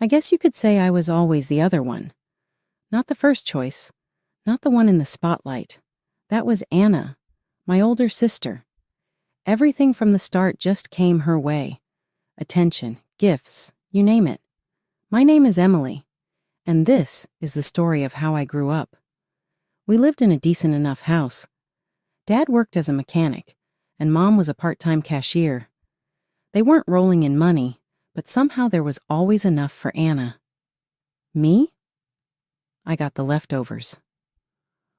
I guess you could say I was always the other one. Not the first choice, not the one in the spotlight. That was Anna, my older sister. Everything from the start just came her way. Attention, gifts, you name it. My name is Emily, and this is the story of how I grew up. We lived in a decent enough house. Dad worked as a mechanic, and Mom was a part-time cashier. They weren't rolling in money, but somehow there was always enough for Anna. Me? I got the leftovers.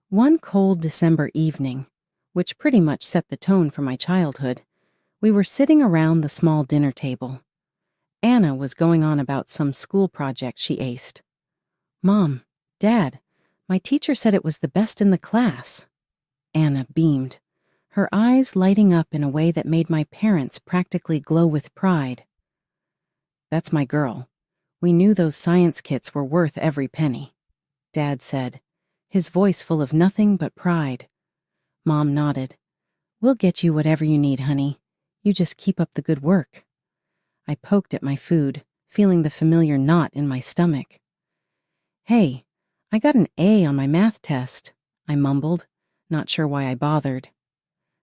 One cold December evening, which pretty much set the tone for my childhood, we were sitting around the small dinner table. Anna was going on about some school project she aced. "Mom, Dad, my teacher said it was the best in the class." Anna beamed, her eyes lighting up in a way that made my parents practically glow with pride. "That's my girl. We knew those science kits were worth every penny," Dad said, his voice full of nothing but pride. Mom nodded. "We'll get you whatever you need, honey. You just keep up the good work." I poked at my food, feeling the familiar knot in my stomach. "Hey, I got an A on my math test," I mumbled, not sure why I bothered.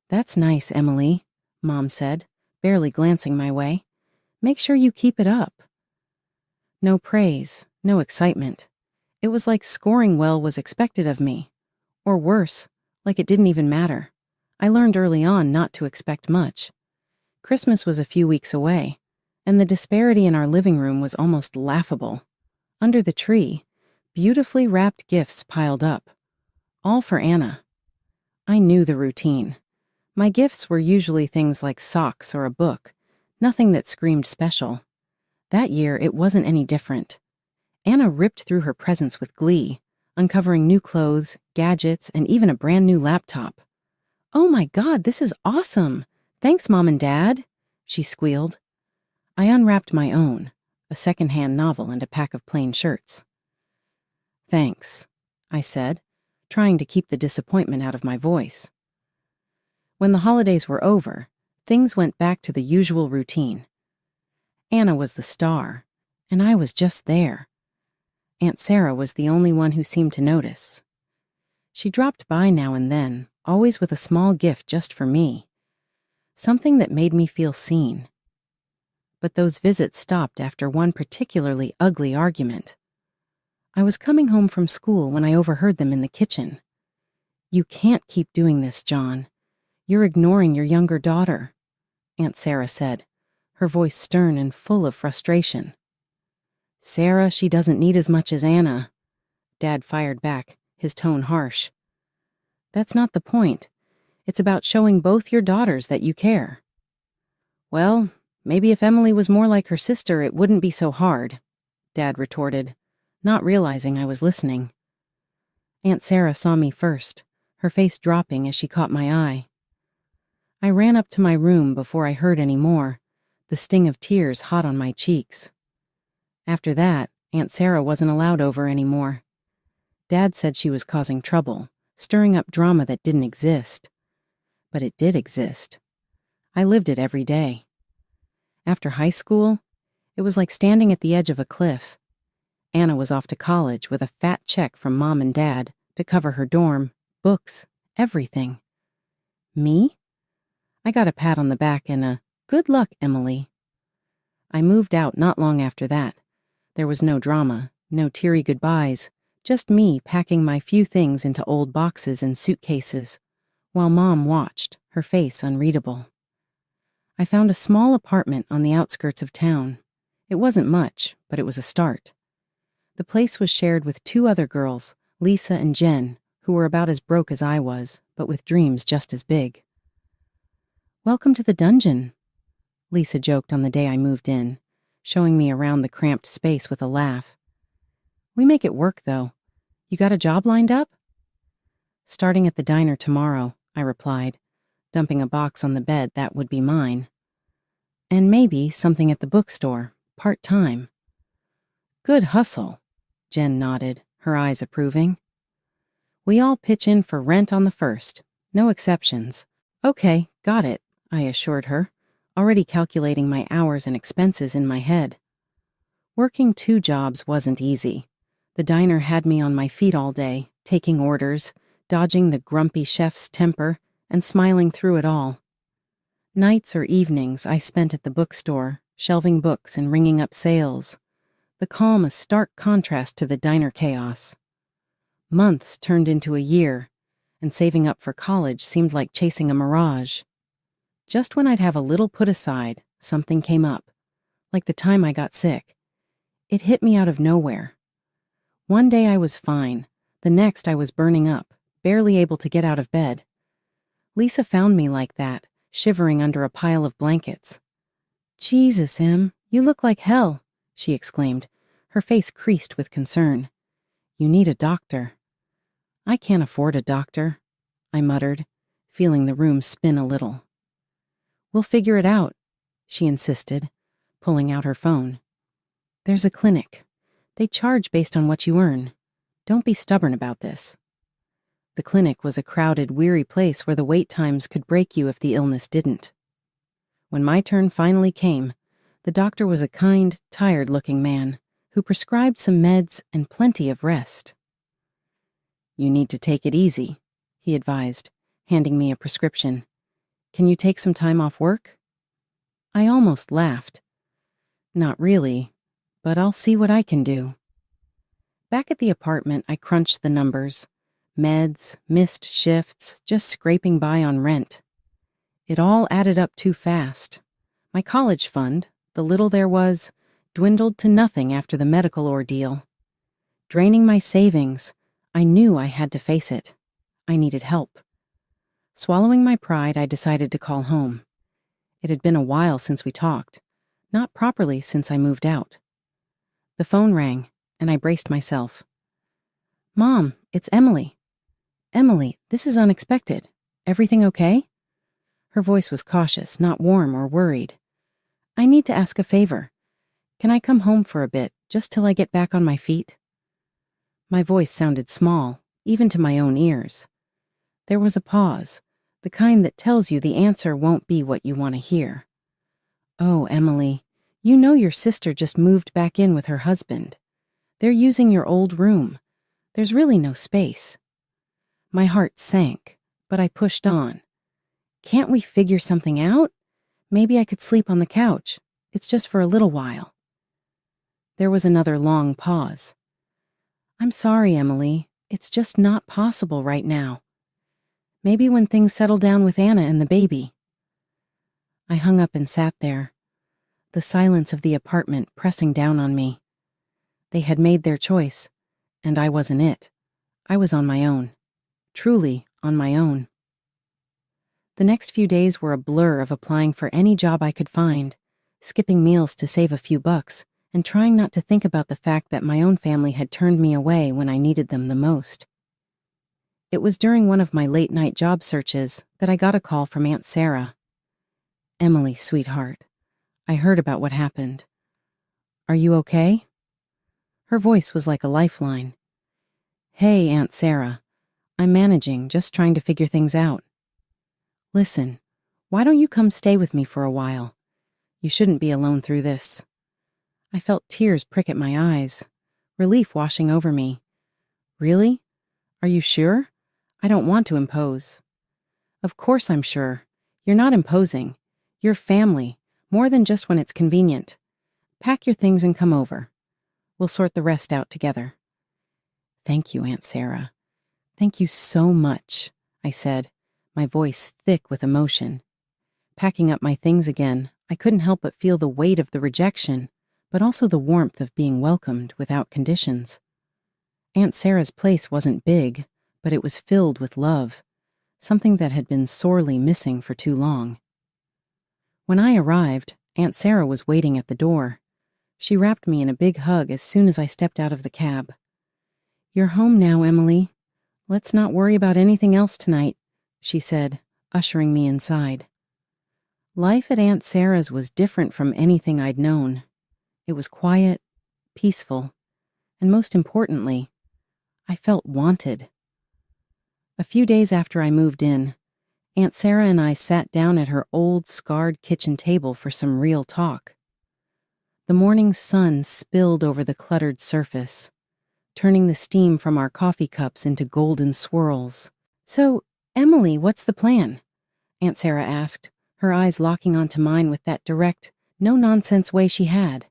"That's nice, Emily," Mom said, barely glancing my way. "Make sure you keep it up." No praise, no excitement. It was like scoring well was expected of me. Or worse, like it didn't even matter. I learned early on not to expect much. Christmas was a few weeks away, and the disparity in our living room was almost laughable. Under the tree, beautifully wrapped gifts piled up. All for Anna. I knew the routine. My gifts were usually things like socks or a book, nothing that screamed special. That year, it wasn't any different. Anna ripped through her presents with glee, uncovering new clothes, gadgets, and even a brand new laptop. "Oh my God, this is awesome! Thanks, Mom and Dad," she squealed. I unwrapped my own, a secondhand novel and a pack of plain shirts. "Thanks," I said, trying to keep the disappointment out of my voice. When the holidays were over, things went back to the usual routine. Anna was the star, and I was just there. Aunt Sarah was the only one who seemed to notice. She dropped by now and then, always with a small gift just for me. Something that made me feel seen. But those visits stopped after one particularly ugly argument. I was coming home from school when I overheard them in the kitchen. "You can't keep doing this, John. You're ignoring your younger daughter," Aunt Sarah said, her voice stern and full of frustration. "Sarah, she doesn't need as much as Anna," Dad fired back, his tone harsh. "That's not the point. It's about showing both your daughters that you care." "Well, maybe if Emily was more like her sister, it wouldn't be so hard," Dad retorted, not realizing I was listening. Aunt Sarah saw me first, her face dropping as she caught my eye. I ran up to my room before I heard any more, the sting of tears hot on my cheeks. After that, Aunt Sarah wasn't allowed over anymore. Dad said she was causing trouble, stirring up drama that didn't exist. But it did exist. I lived it every day. After high school, it was like standing at the edge of a cliff. Anna was off to college with a fat check from Mom and Dad to cover her dorm, books, everything. Me? I got a pat on the back and a, "Good luck, Emily." I moved out not long after that. There was no drama, no teary goodbyes, just me packing my few things into old boxes and suitcases, while Mom watched, her face unreadable. I found a small apartment on the outskirts of town. It wasn't much, but it was a start. The place was shared with two other girls, Lisa and Jen, who were about as broke as I was, but with dreams just as big. "Welcome to the dungeon," Lisa joked on the day I moved in, showing me around the cramped space with a laugh. "We make it work, though. You got a job lined up?" "Starting at the diner tomorrow," I replied, dumping a box on the bed that would be mine. "And maybe something at the bookstore, part-time." "Good hustle," Jen nodded, her eyes approving. "We all pitch in for rent on the first, no exceptions." "Okay, got it," I assured her, already calculating my hours and expenses in my head. Working 2 jobs wasn't easy. The diner had me on my feet all day, taking orders, dodging the grumpy chef's temper, and smiling through it all. Nights or evenings I spent at the bookstore, shelving books and ringing up sales. The calm a stark contrast to the diner chaos. Months turned into a year, and saving up for college seemed like chasing a mirage. Just when I'd have a little put aside, something came up, like the time I got sick. It hit me out of nowhere. One day I was fine, the next I was burning up, barely able to get out of bed. Lisa found me like that, shivering under a pile of blankets. "Jesus, Em, you look like hell," she exclaimed, her face creased with concern. "You need a doctor." "I can't afford a doctor," I muttered, feeling the room spin a little. "We'll figure it out," she insisted, pulling out her phone. "There's a clinic. They charge based on what you earn. Don't be stubborn about this." The clinic was a crowded, weary place where the wait times could break you if the illness didn't. When my turn finally came, the doctor was a kind, tired-looking man who prescribed some meds and plenty of rest. "You need to take it easy," he advised, handing me a prescription. "Can you take some time off work?" I almost laughed. "Not really, but I'll see what I can do." Back at the apartment, I crunched the numbers. Meds, missed shifts, just scraping by on rent. It all added up too fast. My college fund, the little there was, dwindled to nothing after the medical ordeal. Draining my savings, I knew I had to face it. I needed help. Swallowing my pride, I decided to call home. It had been a while since we talked, not properly since I moved out. The phone rang, and I braced myself. "Mom, it's Emily." "Emily, this is unexpected. Everything okay?" Her voice was cautious, not warm or worried. "I need to ask a favor. Can I come home for a bit, just till I get back on my feet?" My voice sounded small, even to my own ears. There was a pause, the kind that tells you the answer won't be what you want to hear. "Oh, Emily, you know your sister just moved back in with her husband. They're using your old room. There's really no space." My heart sank, but I pushed on. "Can't we figure something out? Maybe I could sleep on the couch. It's just for a little while." There was another long pause. "I'm sorry, Emily. It's just not possible right now. Maybe when things settle down with Anna and the baby." I hung up and sat there, the silence of the apartment pressing down on me. They had made their choice, and I wasn't it. I was on my own. Truly on my own. The next few days were a blur of applying for any job I could find, skipping meals to save a few bucks, and trying not to think about the fact that my own family had turned me away when I needed them the most. It was during one of my late-night job searches that I got a call from Aunt Sarah. "Emily, sweetheart, I heard about what happened. Are you okay?" Her voice was like a lifeline. "Hey, Aunt Sarah. I'm managing, just trying to figure things out. Listen, why don't you come stay with me for a while? You shouldn't be alone through this." I felt tears prick at my eyes, relief washing over me. "Really? Are you sure? I don't want to impose." "Of course I'm sure. You're not imposing. You're family, more than just when it's convenient. Pack your things and come over. We'll sort the rest out together." "Thank you, Aunt Sarah. Thank you so much," I said, my voice thick with emotion. Packing up my things again, I couldn't help but feel the weight of the rejection, but also the warmth of being welcomed without conditions. Aunt Sarah's place wasn't big, but it was filled with love, something that had been sorely missing for too long. When I arrived, Aunt Sarah was waiting at the door. She wrapped me in a big hug as soon as I stepped out of the cab. "You're home now, Emily. Let's not worry about anything else tonight," she said, ushering me inside. Life at Aunt Sarah's was different from anything I'd known. It was quiet, peaceful, and most importantly, I felt wanted. A few days after I moved in, Aunt Sarah and I sat down at her old, scarred kitchen table for some real talk. The morning sun spilled over the cluttered surface, turning the steam from our coffee cups into golden swirls. "So, Emily, what's the plan?" Aunt Sarah asked, her eyes locking onto mine with that direct, no-nonsense way she had.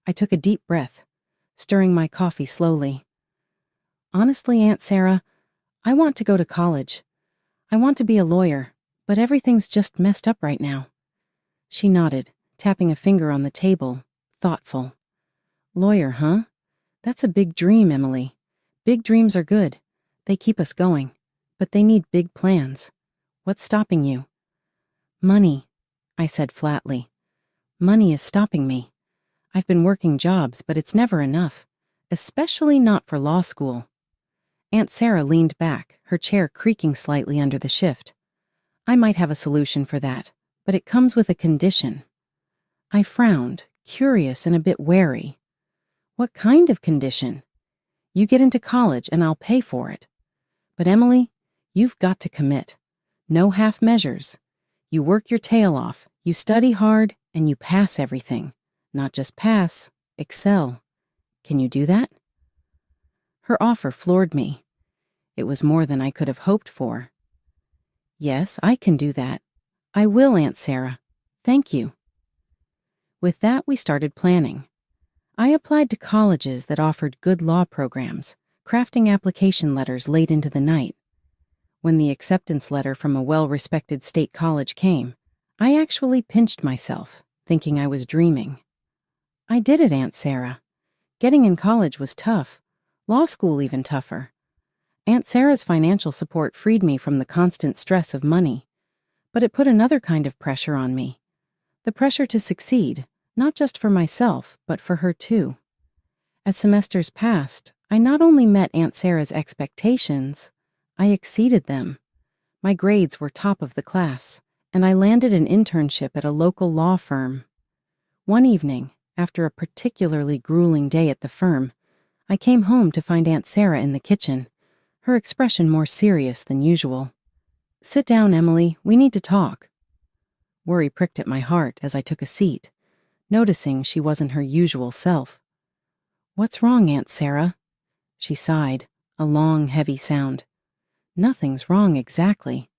I took a deep breath, stirring my coffee slowly. "Honestly, Aunt Sarah, I want to go to college. I want to be a lawyer, but everything's just messed up right now." She nodded, tapping a finger on the table, thoughtful. "Lawyer, huh? That's a big dream, Emily. Big dreams are good. They keep us going, but they need big plans. What's stopping you?" "Money," I said flatly. "Money is stopping me. I've been working jobs, but it's never enough, especially not for law school." Aunt Sarah leaned back, her chair creaking slightly under the shift. "I might have a solution for that, but it comes with a condition." I frowned, curious and a bit wary. "What kind of condition?" "You get into college and I'll pay for it. But Emily, you've got to commit. No half measures. You work your tail off, you study hard, and you pass everything. Not just pass, excel. Can you do that?" Her offer floored me. It was more than I could have hoped for. "Yes, I can do that. I will, Aunt Sarah. Thank you." With that, we started planning. I applied to colleges that offered good law programs, crafting application letters late into the night. When the acceptance letter from a well-respected state college came, I actually pinched myself, thinking I was dreaming. I did it, Aunt Sarah. Getting in college was tough, law school even tougher. Aunt Sarah's financial support freed me from the constant stress of money, but it put another kind of pressure on me. The pressure to succeed, not just for myself, but for her too. As semesters passed, I not only met Aunt Sarah's expectations, I exceeded them. My grades were top of the class, and I landed an internship at a local law firm. One evening, after a particularly grueling day at the firm, I came home to find Aunt Sarah in the kitchen, her expression more serious than usual. "Sit down, Emily, we need to talk." Worry pricked at my heart as I took a seat, noticing she wasn't her usual self. "What's wrong, Aunt Sarah?" She sighed, a long, heavy sound. "Nothing's wrong exactly.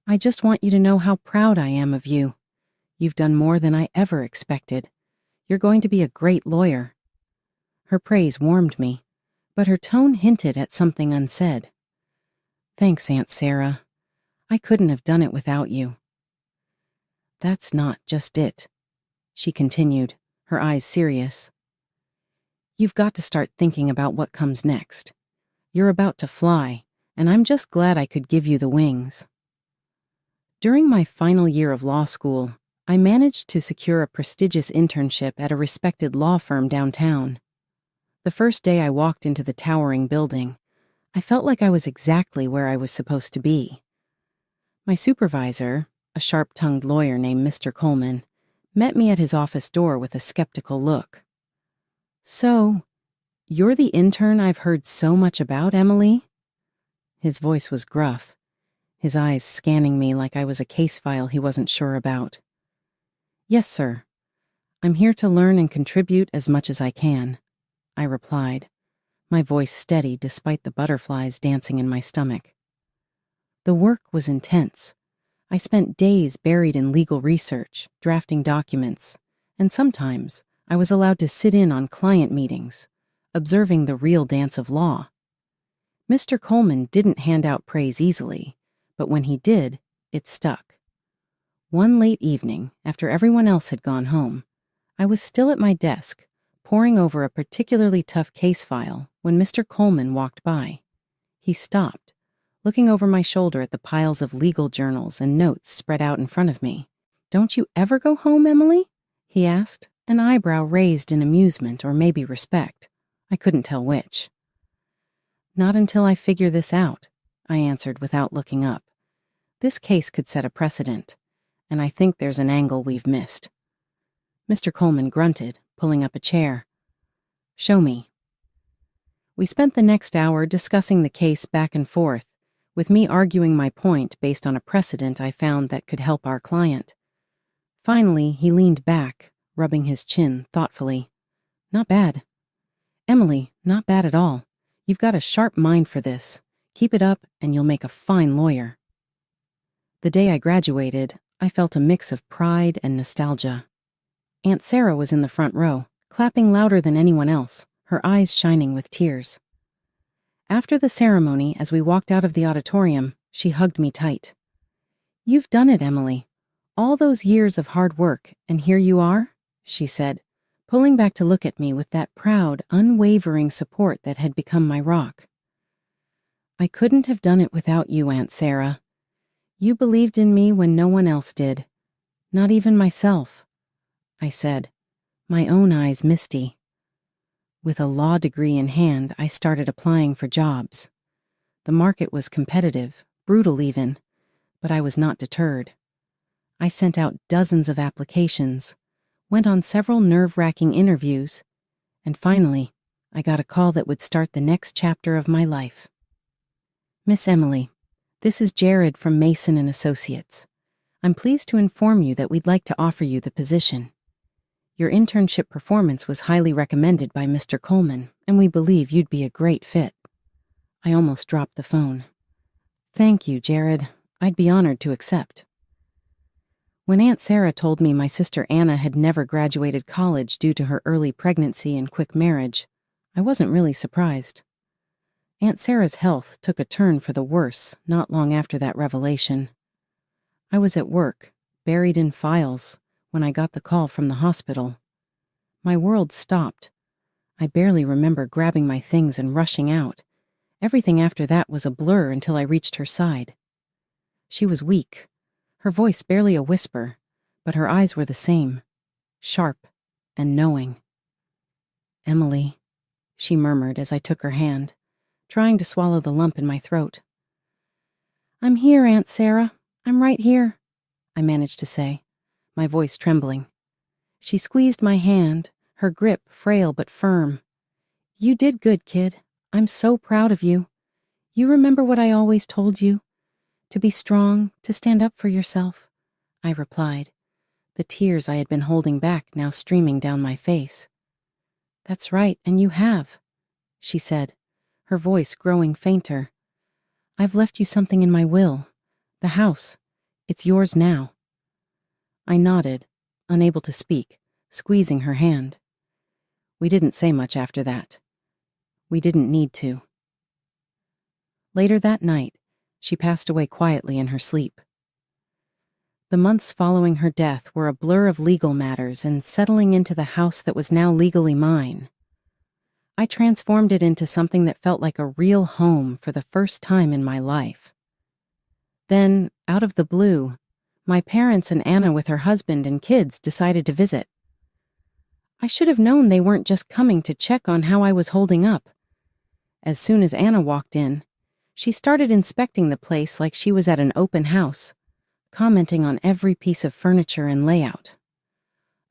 I just want you to know how proud I am of you. You've done more than I ever expected. You're going to be a great lawyer." Her praise warmed me, but her tone hinted at something unsaid. "Thanks, Aunt Sarah. I couldn't have done it without you." "That's not just it," she continued, her eyes serious. "You've got to start thinking about what comes next. You're about to fly, and I'm just glad I could give you the wings." During my final year of law school, I managed to secure a prestigious internship at a respected law firm downtown. The first day I walked into the towering building, I felt like I was exactly where I was supposed to be. My supervisor, a sharp-tongued lawyer named Mr. Coleman, met me at his office door with a skeptical look. "So, you're the intern I've heard so much about, Emily?" His voice was gruff, his eyes scanning me like I was a case file he wasn't sure about. "Yes, sir. I'm here to learn and contribute as much as I can," I replied, my voice steady despite the butterflies dancing in my stomach. The work was intense. I spent days buried in legal research, drafting documents, and sometimes I was allowed to sit in on client meetings, observing the real dance of law. Mr. Coleman didn't hand out praise easily, but when he did, it stuck. One late evening, after everyone else had gone home, I was still at my desk, poring over a particularly tough case file when Mr. Coleman walked by. He stopped, looking over my shoulder at the piles of legal journals and notes spread out in front of me. "Don't you ever go home, Emily?" he asked, an eyebrow raised in amusement or maybe respect. I couldn't tell which. "Not until I figure this out," I answered without looking up. "This case could set a precedent, and I think there's an angle we've missed." Mr. Coleman grunted, pulling up a chair. "Show me." We spent the next hour discussing the case back and forth, with me arguing my point based on a precedent I found that could help our client. Finally, he leaned back, rubbing his chin thoughtfully. Not bad. Emily, not bad at all. You've got a sharp mind for this. Keep it up and you'll make a fine lawyer. The day I graduated, I felt a mix of pride and nostalgia. Aunt Sarah was in the front row, clapping louder than anyone else, her eyes shining with tears. After the ceremony, as we walked out of the auditorium, she hugged me tight. "You've done it, Emily. All those years of hard work, and here you are," she said, pulling back to look at me with that proud, unwavering support that had become my rock. "I couldn't have done it without you, Aunt Sarah. You believed in me when no one else did. Not even myself," I said, my own eyes misty. With a law degree in hand, I started applying for jobs. The market was competitive, brutal even, but I was not deterred. I sent out dozens of applications, went on several nerve-wracking interviews, and finally, I got a call that would start the next chapter of my life. "Miss Emily, this is Jared from Mason & Associates. I'm pleased to inform you that we'd like to offer you the position. Your internship performance was highly recommended by Mr. Coleman, and we believe you'd be a great fit." I almost dropped the phone. "Thank you, Jared. I'd be honored to accept." When Aunt Sarah told me my sister Anna had never graduated college due to her early pregnancy and quick marriage, I wasn't really surprised. Aunt Sarah's health took a turn for the worse not long after that revelation. I was at work, buried in files, when I got the call from the hospital. My world stopped. I barely remember grabbing my things and rushing out. Everything after that was a blur until I reached her side. She was weak, her voice barely a whisper, but her eyes were the same, sharp and knowing. "Emily," she murmured as I took her hand, trying to swallow the lump in my throat. "I'm here, Aunt Sarah. I'm right here," I managed to say, my voice trembling. She squeezed my hand, her grip frail but firm. "You did good, kid. I'm so proud of you. You remember what I always told you? To be strong, to stand up for yourself," I replied, the tears I had been holding back now streaming down my face. "That's right, and you have," she said, her voice growing fainter. "I've left you something in my will. The house. It's yours now." I nodded, unable to speak, squeezing her hand. We didn't say much after that. We didn't need to. Later that night, she passed away quietly in her sleep. The months following her death were a blur of legal matters and settling into the house that was now legally mine. I transformed it into something that felt like a real home for the first time in my life. Then, out of the blue, my parents and Anna with her husband and kids decided to visit. I should have known they weren't just coming to check on how I was holding up. As soon as Anna walked in, she started inspecting the place like she was at an open house, commenting on every piece of furniture and layout.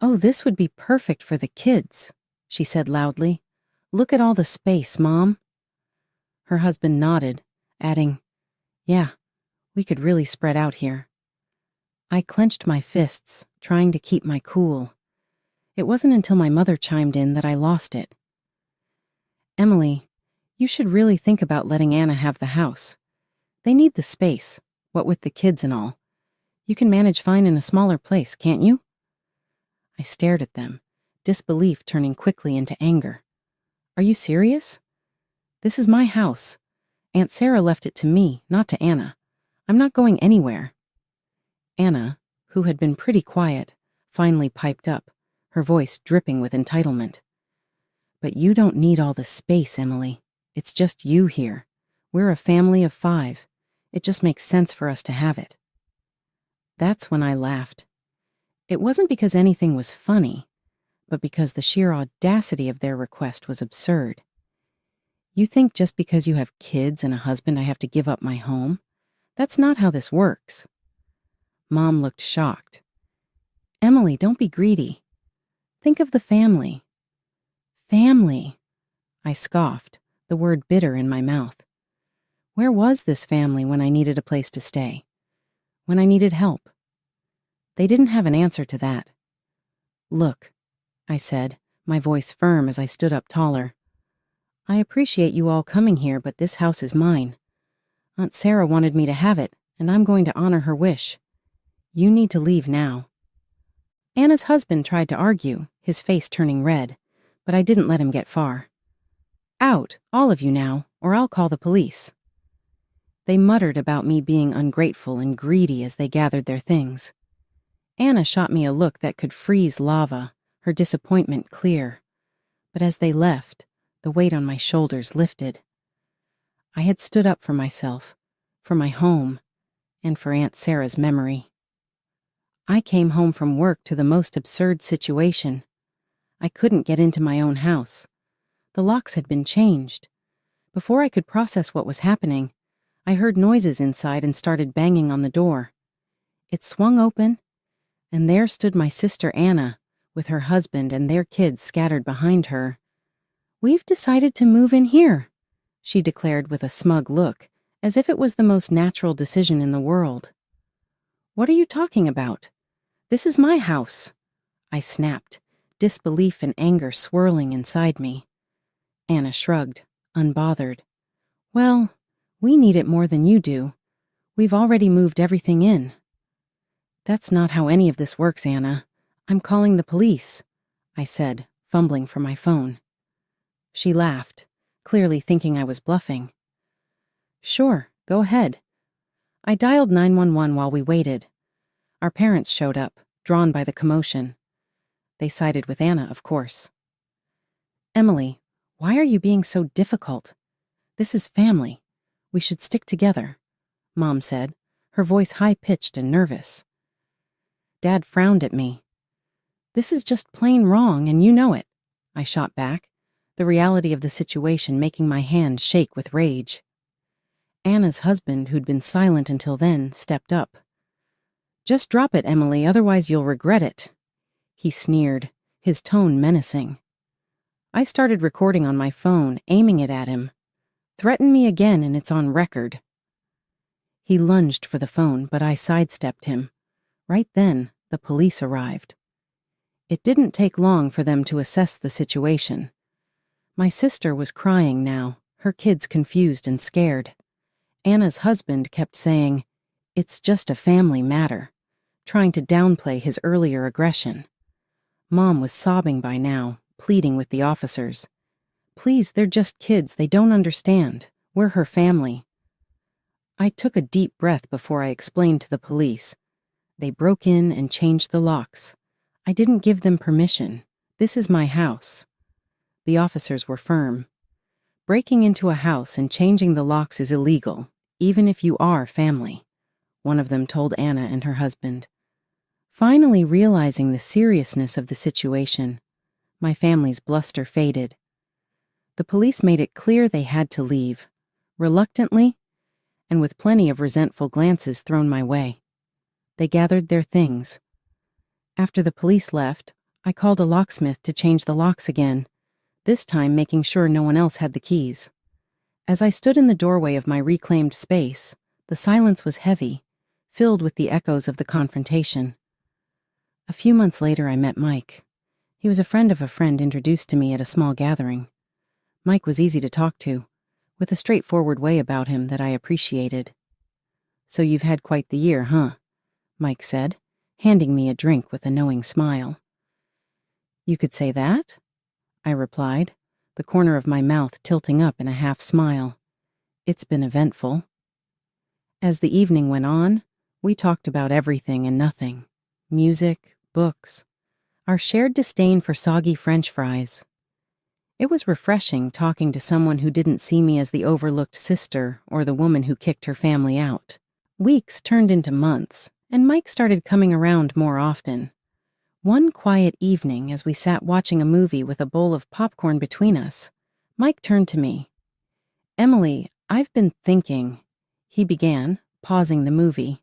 "Oh, this would be perfect for the kids," she said loudly. "Look at all the space, Mom." Her husband nodded, adding, "Yeah, we could really spread out here." I clenched my fists, trying to keep my cool. It wasn't until my mother chimed in that I lost it. "Emily, you should really think about letting Anna have the house. They need the space, what with the kids and all. You can manage fine in a smaller place, can't you?" I stared at them, disbelief turning quickly into anger. "Are you serious? This is my house. Aunt Sarah left it to me, not to Anna. I'm not going anywhere." Anna, who had been pretty quiet, finally piped up, her voice dripping with entitlement. "But you don't need all the space, Emily. It's just you here. We're a family of 5. It just makes sense for us to have it." That's when I laughed. It wasn't because anything was funny, but because the sheer audacity of their request was absurd. You think just because you have kids and a husband I have to give up my home? That's not how this works. Mom looked shocked. "Emily, don't be greedy. Think of the family." "Family," I scoffed, the word bitter in my mouth. Where was this family when I needed a place to stay? When I needed help? They didn't have an answer to that. "Look," I said, my voice firm as I stood up taller. I appreciate you all coming here, but this house is mine. Aunt Sarah wanted me to have it, and I'm going to honor her wish. You need to leave now. Anna's husband tried to argue, his face turning red, but I didn't let him get far. Out, all of you now, or I'll call the police. They muttered about me being ungrateful and greedy as they gathered their things. Anna shot me a look that could freeze lava, her disappointment clear. But as they left, the weight on my shoulders lifted. I had stood up for myself, for my home, and for Aunt Sarah's memory. I came home from work to the most absurd situation. I couldn't get into my own house. The locks had been changed. Before I could process what was happening, I heard noises inside and started banging on the door. It swung open, and there stood my sister Anna, with her husband and their kids scattered behind her. "We've decided to move in here," she declared with a smug look, as if it was the most natural decision in the world. "What are you talking about? This is my house," I snapped, disbelief and anger swirling inside me. Anna shrugged, unbothered. "Well, we need it more than you do. We've already moved everything in." "That's not how any of this works, Anna. I'm calling the police," I said, fumbling for my phone. She laughed, clearly thinking I was bluffing. "Sure, go ahead." I dialed 911 while we waited. Our parents showed up, drawn by the commotion. They sided with Anna, of course. "Emily, why are you being so difficult? This is family. We should stick together," Mom said, her voice high-pitched and nervous. Dad frowned at me. "This is just plain wrong, and you know it," I shot back, the reality of the situation making my hand shake with rage. Anna's husband, who'd been silent until then, stepped up. "Just drop it, Emily, otherwise you'll regret it," he sneered, his tone menacing. I started recording on my phone, aiming it at him. "Threaten me again and it's on record." He lunged for the phone, but I sidestepped him. Right then, the police arrived. It didn't take long for them to assess the situation. My sister was crying now, her kids confused and scared. Anna's husband kept saying, "It's just a family matter," trying to downplay his earlier aggression. Mom was sobbing by now, pleading with the officers. "Please, they're just kids, they don't understand. We're her family." I took a deep breath before I explained to the police. They broke in and changed the locks. I didn't give them permission. This is my house. The officers were firm. "Breaking into a house and changing the locks is illegal, even if you are family," one of them told Anna and her husband. Finally realizing the seriousness of the situation, my family's bluster faded. The police made it clear they had to leave, reluctantly, and with plenty of resentful glances thrown my way. They gathered their things. After the police left, I called a locksmith to change the locks again, this time making sure no one else had the keys. As I stood in the doorway of my reclaimed space, the silence was heavy, filled with the echoes of the confrontation. A few months later, I met Mike. He was a friend of a friend introduced to me at a small gathering. Mike was easy to talk to, with a straightforward way about him that I appreciated. "So you've had quite the year, huh?" Mike said, handing me a drink with a knowing smile. "You could say that?" I replied, the corner of my mouth tilting up in a half smile. "It's been eventful." As the evening went on, we talked about everything and nothing. Music, books, our shared disdain for soggy French fries. It was refreshing talking to someone who didn't see me as the overlooked sister or the woman who kicked her family out. Weeks turned into months, and Mike started coming around more often. One quiet evening, as we sat watching a movie with a bowl of popcorn between us, Mike turned to me. "Emily, I've been thinking," he began, pausing the movie.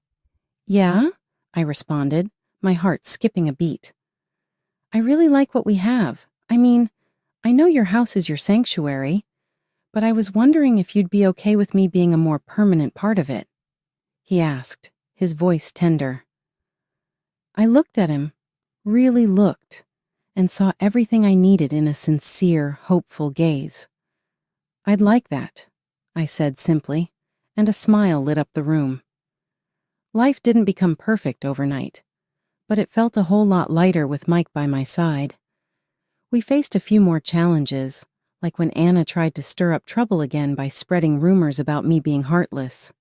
"Yeah?" I responded, my heart skipping a beat. "I really like what we have. I mean, I know your house is your sanctuary, but I was wondering if you'd be okay with me being a more permanent part of it," he asked, his voice tender. I looked at him, really looked, and saw everything I needed in a sincere, hopeful gaze. "I'd like that," I said simply, and a smile lit up the room. Life didn't become perfect overnight, but it felt a whole lot lighter with Mike by my side. We faced a few more challenges, like when Anna tried to stir up trouble again by spreading rumors about me being heartless.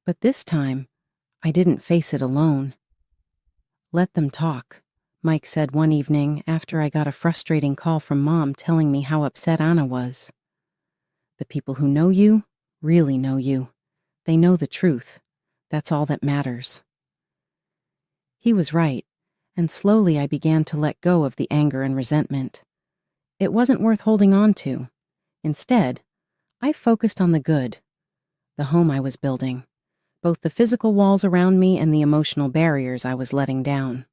But this time, I didn't face it alone. "Let them talk," Mike said one evening after I got a frustrating call from Mom telling me how upset Anna was. "The people who know you really know you. They know the truth. That's all that matters." He was right, and slowly I began to let go of the anger and resentment. It wasn't worth holding on to. Instead, I focused on the good, the home I was building, both the physical walls around me and the emotional barriers I was letting down.